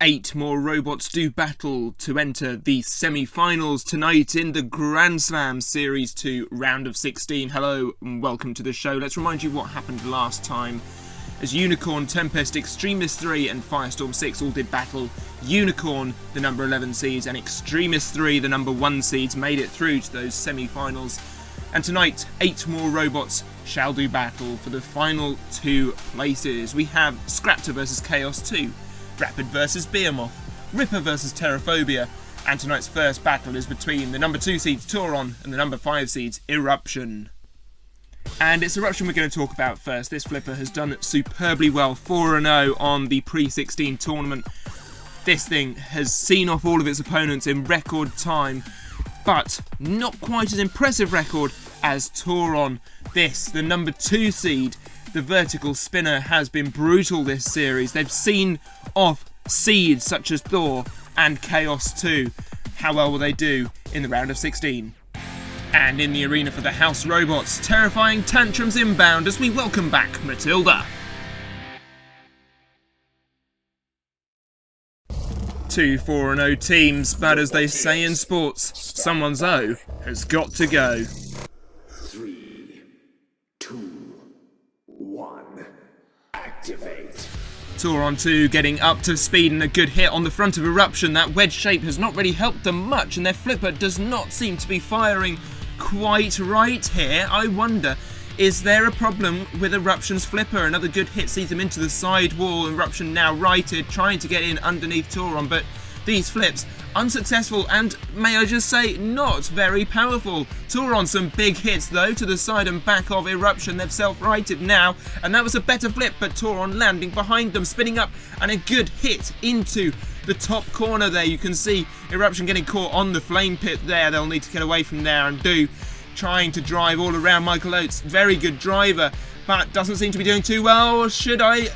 8 more robots do battle to enter the semi-finals tonight in the Grand Slam Series 2 round of 16. Hello and welcome to the show. Let's remind you what happened last time. As Unicorn, Tempest, Extremis 3 and Firestorm 6 all did battle, Unicorn, the number 11 seeds, and Extremis 3, the number 1 seeds, made it through to those semi-finals. And tonight, 8 more robots shall do battle for the final 2 places. We have Scraptor vs Chaos 2, Rapid vs Bearmoth, Ripper vs Terraphobia, and tonight's first battle is between the number 2 seeds Tauron and the number 5 seeds Eruption. And it's Eruption we're going to talk about first. This flipper has done superbly well, 4-0 on the pre-16 tournament. This thing has seen off all of its opponents in record time, but not quite as impressive record as Tauron. The number 2 seed, the vertical spinner, has been brutal this series. They've seen off seeds such as Thor and Chaos 2. How well will they do in the round of 16? And in the arena for the House Robots, terrifying tantrums inbound as we welcome back Matilda. 2 4-0 teams, but as they say in sports, someone's O has got to go. 3, 2, 1, activate. Tauron 2 getting up to speed and a good hit on the front of Eruption. That wedge shape has not really helped them much and their flipper does not seem to be firing quite right here. I wonder, is there a problem with Eruption's flipper? Another good hit sees them into the side wall. Eruption now righted, trying to get in underneath Tauron, but these flips unsuccessful and, may I just say, not very powerful. Tauron some big hits though to the side and back of Eruption. They've self-righted now and that was a better flip, but Tauron landing behind them, spinning up and a good hit into the top corner there. You can see Eruption getting caught on the flame pit there. They'll need to get away from there and do trying to drive all around Michael Oates. Very good driver, but doesn't seem to be doing too well. Should I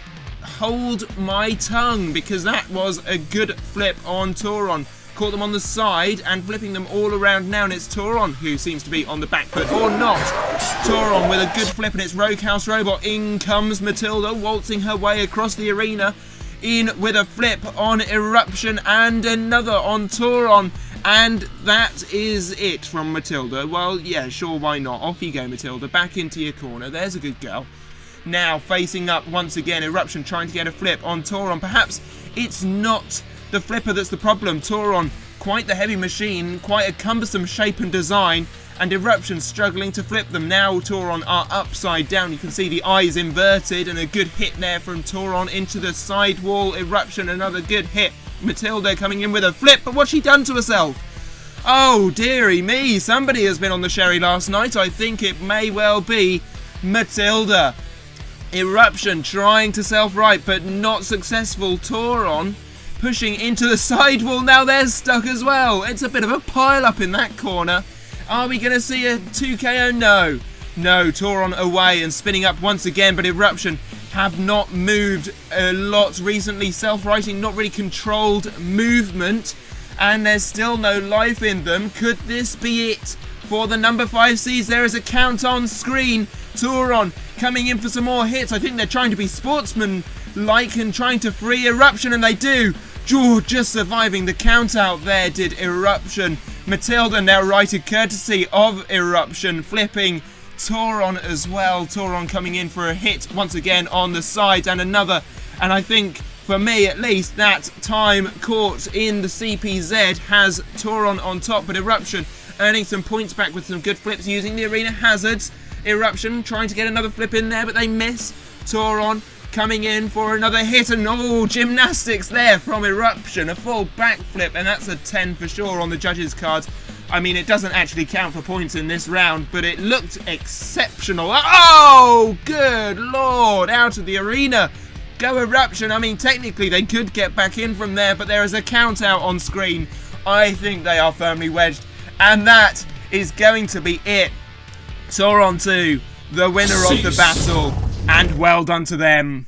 hold my tongue? Because that was a good flip on Tauron. Caught them on the side and flipping them all around now, and it's Tauron who seems to be on the back foot, or not. Tauron with a good flip and it's Rogue House Robot. In comes Matilda, waltzing her way across the arena. In with a flip on Eruption and another on Tauron. And that is it from Matilda. Well, yeah, sure, why not? Off you go, Matilda. Back into your corner. There's a good girl. Now, facing up once again, Eruption trying to get a flip on Tauron. Perhaps it's not the flipper that's the problem. Tauron, quite the heavy machine, quite a cumbersome shape and design, and Eruption struggling to flip them. Now Tauron are upside down. You can see the eyes inverted and a good hit there from Tauron into the side wall. Eruption, another good hit. Matilda coming in with a flip, but what's she done to herself? Oh, dearie me, somebody has been on the sherry last night. I think it may well be Matilda. Eruption trying to self-right, but not successful. Tauron pushing into the side wall. Now they're stuck as well. It's a bit of a pile-up in that corner. Are we going to see a 2KO? No. No, Tauron away and spinning up once again, but Eruption have not moved a lot recently. Self-righting, not really controlled movement, and there's still no life in them. Could this be it for the number 5 seeds? There is a count on screen. Tauron coming in for some more hits. I think they're trying to be sportsman-like and trying to free Eruption, and they do. George just surviving the count out there did Eruption. Matilda now righted courtesy of Eruption, flipping Tauron as well. Tauron coming in for a hit once again on the side and another, and I think for me at least that time caught in the CPZ has Tauron on top, but Eruption earning some points back with some good flips using the arena hazards. Eruption trying to get another flip in there, but they miss. Tauron coming in for another hit, and oh, gymnastics there from Eruption, a full backflip, and that's a 10 for sure on the judges' cards. I mean, it doesn't actually count for points in this round, but it looked exceptional. Oh, good lord, out of the arena. Go Eruption. I mean, technically they could get back in from there, but there is a count out on screen. I think they are firmly wedged, and that is going to be it. Tauron 2, the winner of the battle, and well done to them.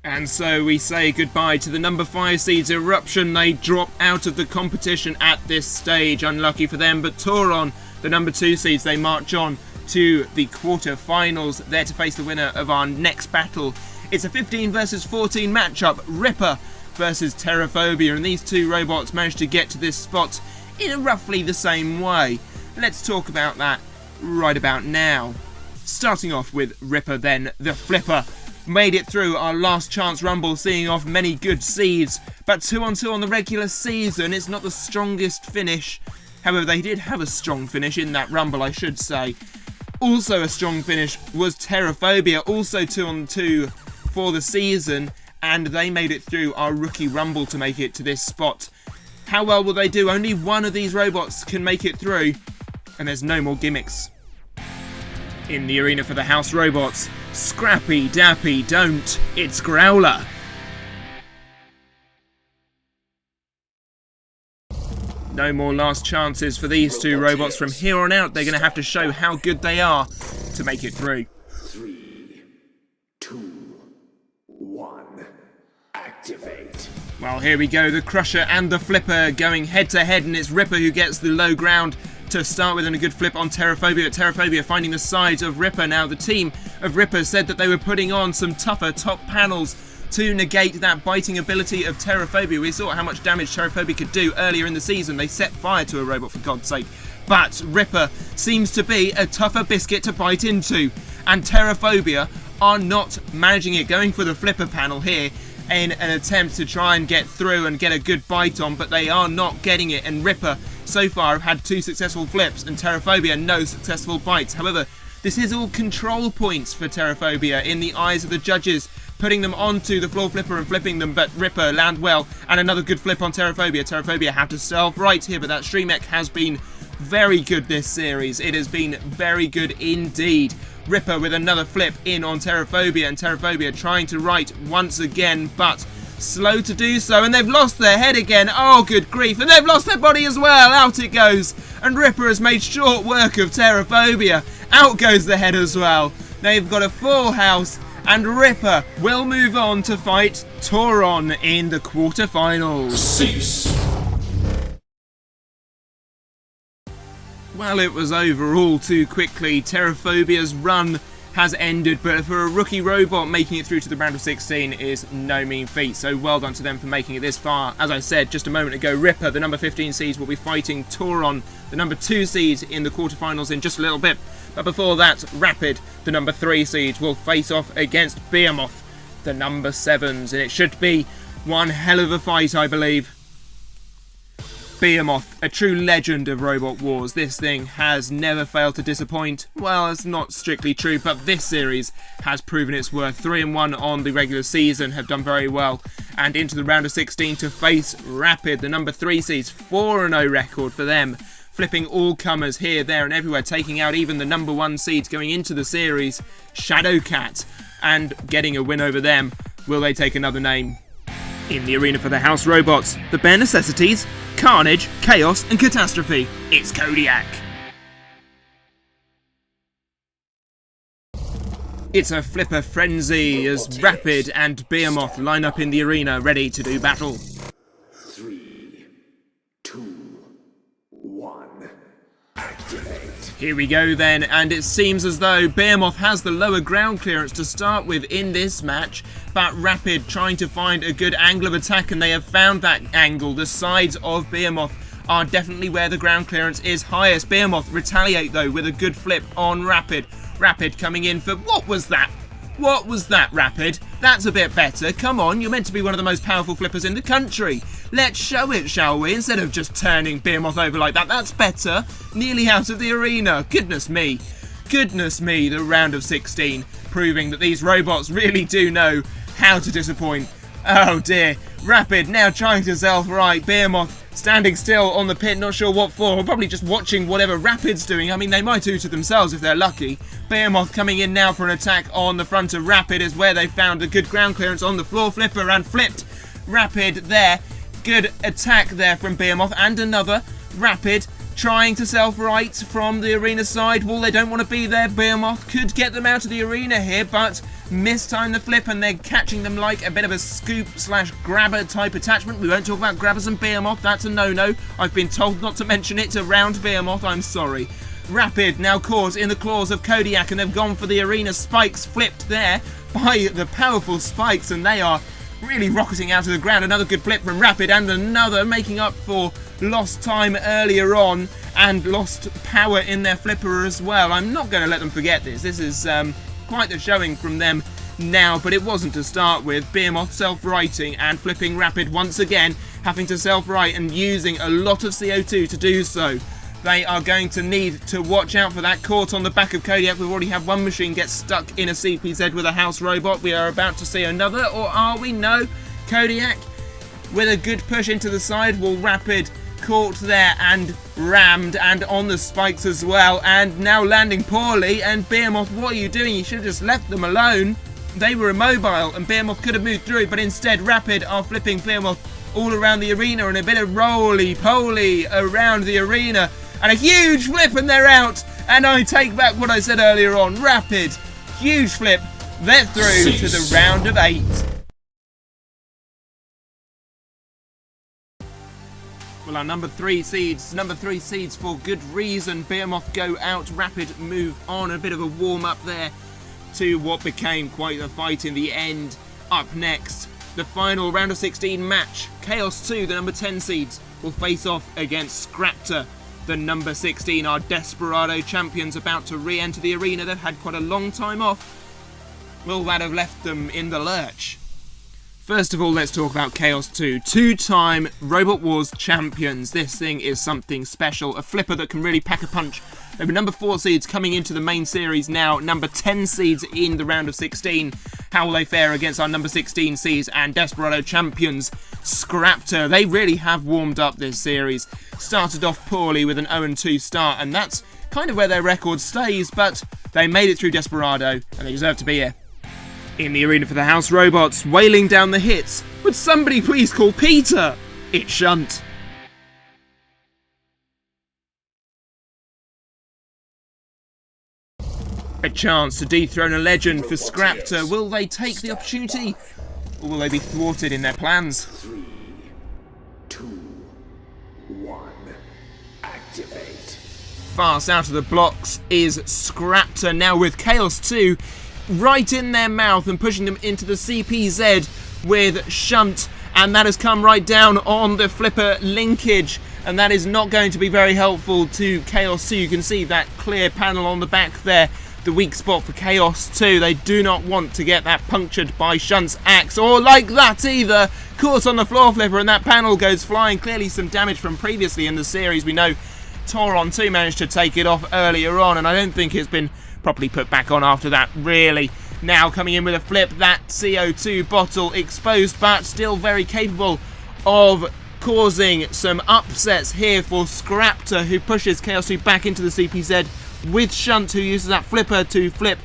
And so we say goodbye to the number 5 seeds Eruption. They drop out of the competition at this stage. Unlucky for them, but Tauron, the number 2 seeds, they march on to the quarter-finals, there to face the winner of our next battle. It's a 15 versus 14 matchup. Ripper versus Terraphobia, and these two robots managed to get to this spot in roughly the same way. Let's talk about that right about now. Starting off with Ripper then, the Flipper. Made it through our last chance rumble, seeing off many good seeds, but 2-on-2 on the regular season, it's not the strongest finish. However, they did have a strong finish in that rumble, I should say. Also a strong finish was Terraphobia, also 2-on-2 for the season, and they made it through our rookie rumble to make it to this spot. How well will they do? Only one of these robots can make it through, and there's no more gimmicks. In the arena for the house robots, Scrappy Dappy don't, it's Growler. No more last chances for these two robots. From here on out, they're going to have to show how good they are to make it through. 3, 2, 1, activate. Well, here we go, the Crusher and the Flipper going head to head, and it's Ripper who gets the low ground to start with, and a good flip on Terraphobia. Terraphobia finding the sides of Ripper. Now the team of Ripper said that they were putting on some tougher top panels to negate that biting ability of Terraphobia. We saw how much damage Terraphobia could do earlier in the season. They set fire to a robot, for God's sake. But Ripper seems to be a tougher biscuit to bite into, and Terraphobia are not managing it, going for the Flipper panel here in an attempt to try and get through and get a good bite on, but they are not getting it, and Ripper so far have had 2 successful flips and Terraphobia no successful bites. However, this is all control points for Terraphobia in the eyes of the judges, putting them onto the floor flipper and flipping them, but Ripper land well, and another good flip on Terraphobia. Terraphobia have to stealth right here, but that Streamech has been very good this series. It has been very good indeed. Ripper with another flip in on Terraphobia, and Terraphobia trying to right once again, but slow to do so, and they've lost their head again. Oh, good grief, and they've lost their body as well. Out it goes, and Ripper has made short work of Terraphobia. Out goes the head as well. They've got a full house, and Ripper will move on to fight Tauron in the quarterfinals. Cease. Well, it was over all too quickly. Terraphobia's run has ended, but for a rookie robot, making it through to the round of 16 is no mean feat, so well done to them for making it this far. As I said just a moment ago, Ripper, the number 15 seeds, will be fighting Tauron, the number 2 seed, in the quarterfinals in just a little bit. But before that, Rapid, the number 3 seed, will face off against Bearmoth, the number 7s, and it should be one hell of a fight, I believe. Bearmoth, a true legend of Robot Wars. This thing has never failed to disappoint. Well, it's not strictly true, but this series has proven its worth. 3-1 on the regular season, have done very well. And into the round of 16 to face Rapid, the number 3 seeds. 4-0 record for them. Flipping all comers here, there and everywhere, taking out even the number 1 seeds going into the series, Shadowcat, and getting a win over them. Will they take another name? In the arena for the house robots, the bare necessities, carnage, chaos and catastrophe, it's Kodiak. It's a flipper frenzy as Rapid and Bearmoth line up in the arena ready to do battle. 3, 2, 1, activate. Here we go then, and it seems as though Bearmoth has the lower ground clearance to start with in this match, but Rapid trying to find a good angle of attack, and they have found that angle. The sides of Bearmoth are definitely where the ground clearance is highest. Bearmoth retaliate though with a good flip on Rapid. Rapid coming in for, what was that? What was that, Rapid? That's a bit better. Come on, you're meant to be one of the most powerful flippers in the country. Let's show it, shall we? Instead of just turning Bearmoth over like that. That's better. Nearly out of the arena. Goodness me. Goodness me, the round of 16. Proving that these robots really do know how to disappoint. Oh dear. Rapid now trying to self-right. Bearmoth standing still on the pit, not sure what for. Probably just watching whatever Rapid's doing. I mean, they might do to themselves if they're lucky. Bearmoth coming in now for an attack on the front of Rapid is where they found a good ground clearance on the floor flipper and flipped Rapid there. Good attack there from Bearmoth, and another. Rapid trying to self-right from the arena side. Well, they don't want to be there. Bearmoth could get them out of the arena here, but mistime the flip, and they're catching them like a bit of a scoop/grabber type attachment. We won't talk about grabbers and Bearmoth. That's a no-no. I've been told not to mention it around Bearmoth. I'm sorry. Rapid now caught in the claws of Kodiak, and they've gone for the arena spikes, flipped there by the powerful spikes, and they are really rocketing out of the ground. Another good flip from Rapid, and another making up for lost time earlier on and lost power in their flipper as well. I'm not going to let them forget this. This is quite the showing from them now, but it wasn't to start with. Bearmoth self-righting and flipping Rapid once again, having to self-right and using a lot of CO2 to do so. They are going to need to watch out for that. Caught on the back of Kodiak. We've already had one machine get stuck in a CPZ with a house robot. We are about to see another, or are we? No. Kodiak with a good push into the sidewall. Rapid caught there and rammed, and on the spikes as well, and now landing poorly. And Bearmoth, what are you doing? You should have just left them alone. They were immobile and Bearmoth could have moved through, but instead Rapid are flipping Bearmoth all around the arena, and a bit of roly-poly around the arena, and a huge flip, and they're out. And I take back what I said earlier on. Rapid, huge flip, they're through to the round of 8. Well, our number 3 seeds for good reason. Bearmoth go out, Rapid move on. A bit of a warm-up there to what became quite a fight in the end. Up next, the final round of 16 match. Chaos 2, the number 10 seeds, will face off against Scraptor, the number 16. Our Desperado champions about to re-enter the arena. They've had quite a long time off. Will that have left them in the lurch? First of all, let's talk about Chaos 2. 2-time Robot Wars champions. This thing is something special. A flipper that can really pack a punch. They were number 4 seeds coming into the main series now. Number 10 seeds in the round of 16. How will they fare against our number 16 seeds and Desperado champions, Scraptor? They really have warmed up this series. Started off poorly with an 0-2 start, and that's kind of where their record stays, but they made it through Desperado, and they deserve to be here. In the arena for the house robots, wailing down the hits. Would somebody please call Peter? It's Shunt. A chance to dethrone a legend for Scraptor. Will they take the opportunity, or will they be thwarted in their plans? 3, 2, 1, activate. Fast out of the blocks is Scraptor, now with Chaos 2 right in their mouth and pushing them into the CPZ with Shunt, and that has come right down on the flipper linkage, and that is not going to be very helpful to Chaos 2. You can see that clear panel on the back there, the weak spot for Chaos 2. They do not want to get that punctured by Shunt's axe, or like that either. Caught on the floor flipper, and that panel goes flying. Clearly some damage from previously in the series. We know Tauron 2 managed to take it off earlier on, and I don't think it's been properly put back on after that, really. Now coming in with a flip, that CO2 bottle exposed, but still very capable of causing some upsets here for Scraptor, who pushes Chaos 2 back into the CPZ with Shunt, who uses that flipper to flip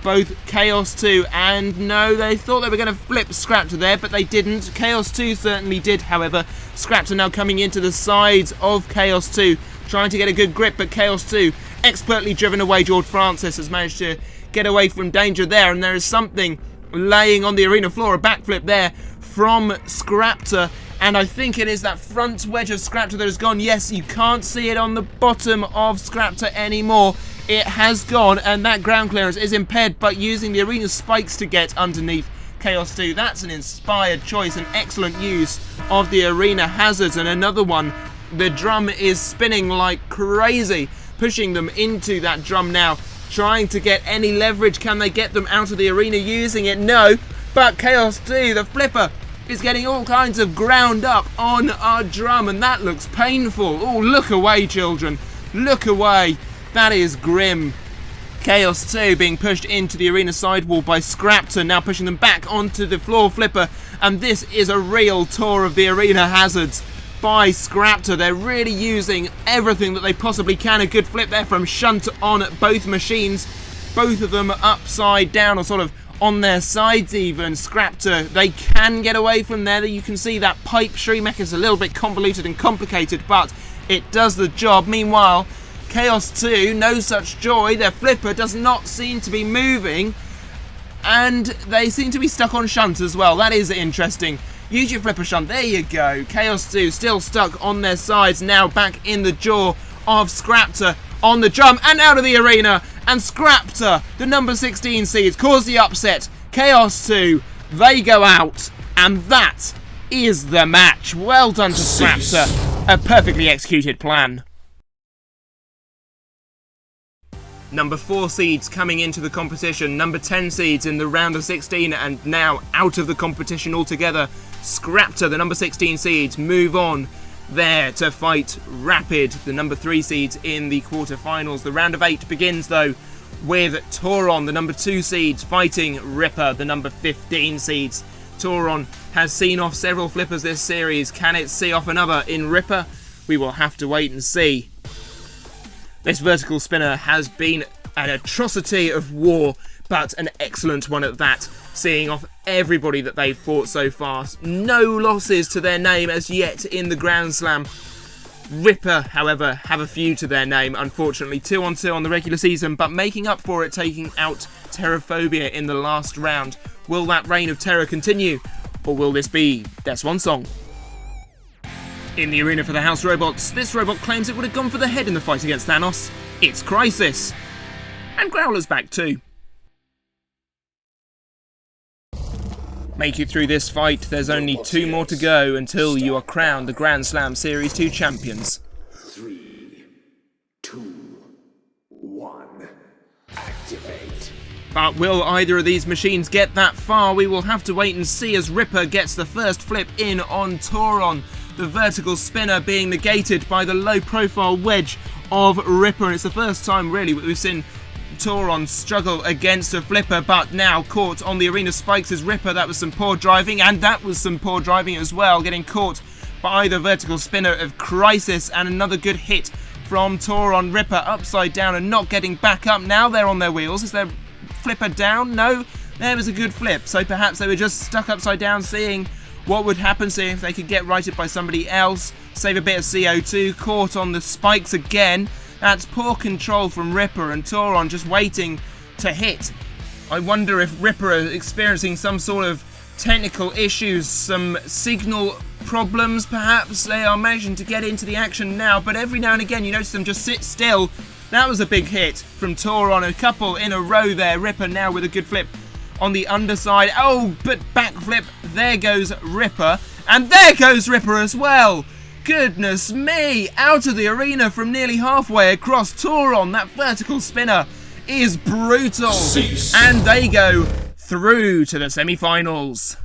both Chaos 2 and no, they thought they were going to flip Scraptor there, but they didn't. Chaos 2 certainly did, however. Scraptor now coming into the sides of Chaos 2, trying to get a good grip, but Chaos 2 expertly driven away. George Francis has managed to get away from danger there, and there is something laying on the arena floor, a backflip there from Scraptor, and I think it is that front wedge of Scraptor that has gone. Yes, you can't see it on the bottom of Scraptor anymore. It has gone, and that ground clearance is impaired, but using the arena spikes to get underneath Chaos 2. That's an inspired choice, an excellent use of the arena hazards, and another one. The drum is spinning like crazy, pushing them into that drum now, trying to get any leverage. Can they get them out of the arena using it? No, but Chaos 2, the flipper, is getting all kinds of ground up on our drum, and that looks painful. Oh, look away, children. Look away. That is grim. Chaos 2 being pushed into the arena sidewall by Scraptor, now pushing them back onto the floor flipper, and this is a real tour of the arena hazards by Scraptor. They're really using everything that they possibly can. A good flip there from Shunt on both machines, both of them upside down or sort of on their sides even. Scraptor, they can get away from there. You can see that pipe Shreemech is a little bit convoluted and complicated, but it does the job. Meanwhile, Chaos 2, no such joy. Their flipper does not seem to be moving, and they seem to be stuck on Shunt as well. That is interesting. Use your flipper, Shunt. There you go. Chaos 2 still stuck on their sides, now back in the jaw of Scraptor on the drum and out of the arena. And Scraptor, the number 16 seeds, cause the upset. Chaos 2, they go out And that is the match. Well done to Scraptor. A perfectly executed plan. Number 4 seeds coming into the competition, number 10 seeds in the round of 16 and now out of the competition altogether. Scraptor, the number 16 seeds, move on there to fight Rapid, the number 3 seeds in the quarterfinals. The round of 8 begins though with Tauron, the number 2 seeds, fighting Ripper, the number 15 seeds. Tauron has seen off several flippers this series. Can it see off another in Ripper? We will have to wait and see. This vertical spinner has been an atrocity of war, but an excellent one at that, seeing off everybody that they've fought so far. No losses to their name as yet in the Grand Slam. Ripper, however, have a few to their name, unfortunately. 2-on-2 on the regular season, but making up for it, taking out Terraphobia in the last round. Will that reign of terror continue, or will this be their swan song? In the arena for the House Robots, this robot claims it would have gone for the head in the fight against Thanos. It's Crisis. And Growler's back too. Make it through this fight, there's only 2 more to go until you are crowned the Grand Slam Series 2 champions. 3, 2, 1, activate. But will either of these machines get that far? We will have to wait and see as Ripper gets the first flip in on Tauron. The vertical spinner being negated by the low profile wedge of Ripper, and it's the first time really we've seen Tauron struggle against a flipper, but now caught on the arena spikes is Ripper. That was some poor driving, and that was some poor driving as well, getting caught by the vertical spinner of Crisis, and another good hit from Tauron. Ripper upside down and not getting back up. Now they're on their wheels. Is their flipper down? No, there was a good flip, so perhaps they were just stuck upside down, seeing what would happen, see if they could get righted by somebody else, save a bit of CO2, caught on the spikes again. That's poor control from Ripper, and Tauron just waiting to hit. I wonder if Ripper is experiencing some sort of technical issues, some signal problems perhaps. They are managing to get into the action now, but every now and again you notice them just sit still. That was a big hit from Tauron, a couple in a row there. Ripper now with a good flip on the underside. Oh, but backflip. There goes Ripper. And there goes Ripper as well. Goodness me. Out of the arena from nearly halfway across. Tauron, that vertical spinner, is brutal. Cease. And they go through to the semi-finals.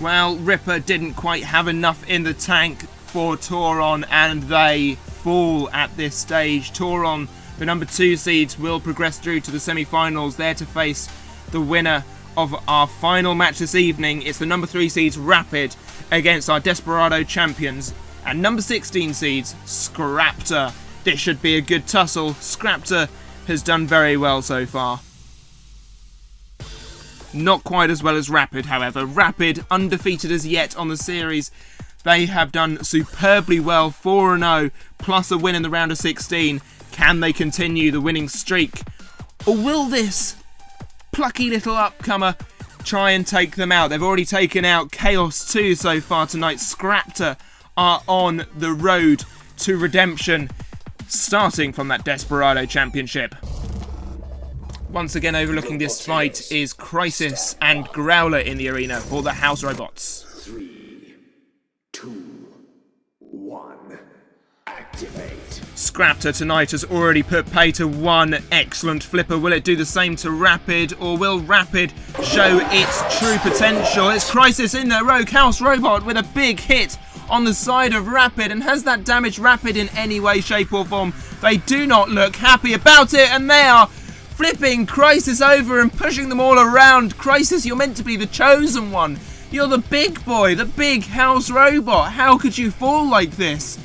Well, Ripper didn't quite have enough in the tank for Tauron, and they fall at this stage. Tauron, the number 2 seeds, will progress through to the semi-finals, there to face the winner of our final match this evening. It's the number 3 seeds, Rapid, against our Desperado champions, and number 16 seeds, Scraptor. This should be a good tussle. Scraptor has done very well so far. Not quite as well as Rapid, however. Rapid, undefeated as yet on the series. They have done superbly well, 4-0, plus a win in the round of 16. Can they continue the winning streak? Or will this plucky little upcomer try and take them out? They've already taken out Chaos 2 so far tonight. Scraptor are on the road to redemption, starting from that Desperado Championship. Once again overlooking this fight is Crisis and Growler in the arena for the House Robots. 3, 2, 1, activate. Scraptor tonight has already put pay to one excellent flipper. Will it do the same to Rapid, or will Rapid show its true potential? It's Crisis in their rogue House Robot with a big hit on the side of Rapid, and has that damaged Rapid in any way, shape or form? They do not look happy about it, and they are flipping Crisis over and pushing them all around. Crisis, you're meant to be the chosen one. You're the big boy, the big House Robot. How could you fall like this?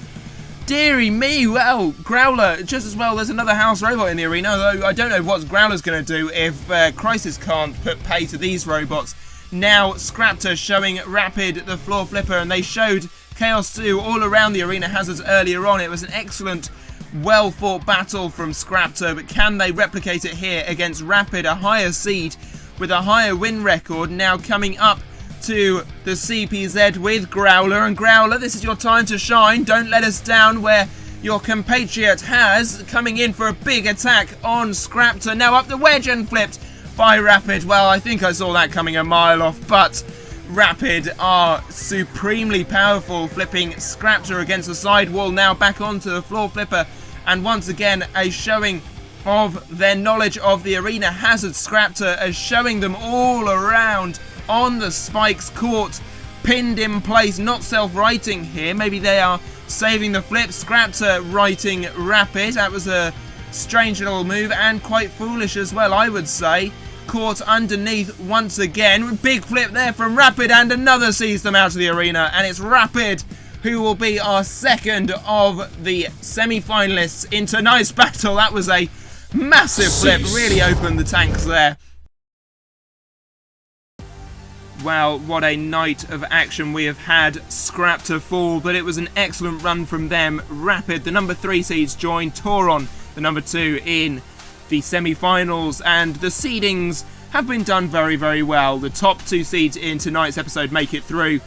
Deary me. Well, Growler, just as well, there's another House Robot in the arena, though I don't know what Growler's going to do if Crisis can't put pay to these robots. Now, Scraptor showing Rapid the floor flipper, and they showed Chaos 2 all around the arena hazards earlier on. It was an excellent, well-fought battle from Scraptor, but can they replicate it here against Rapid, a higher seed with a higher win record, now coming up to the CPZ with Growler? And Growler, this is your time to shine. Don't let us down where your compatriot has, coming in for a big attack on Scraptor. Now up the wedge and flipped by Rapid. Well, I think I saw that coming a mile off, but Rapid are supremely powerful, flipping Scraptor against the side wall, now back onto the floor flipper, and once again a showing of their knowledge of the arena hazard. Scraptor as showing them all around on the spikes, caught, pinned in place, not self-righting here. Maybe they are saving the flip. Scraptor righting Rapid. That was a strange little move and quite foolish as well, I would say. Caught underneath once again. Big flip there from Rapid, and another sees them out of the arena, and it's Rapid who will be our second of the semi-finalists in tonight's battle. That was a massive flip, really opened the tanks there. Wow, what a night of action we have had. Scraptor fall, but it was an excellent run from them. Rapid, the number 3 seeds, joined Tauron, the number 2, in the semi-finals, and the seedings have been done very, very well. The top 2 seeds in tonight's episode make it through,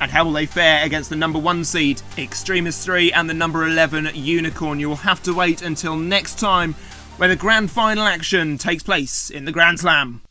and how will they fare against the number 1 seed, Extremis 3, and the number 11, Unicorn? You will have to wait until next time, where the grand final action takes place in the Grand Slam.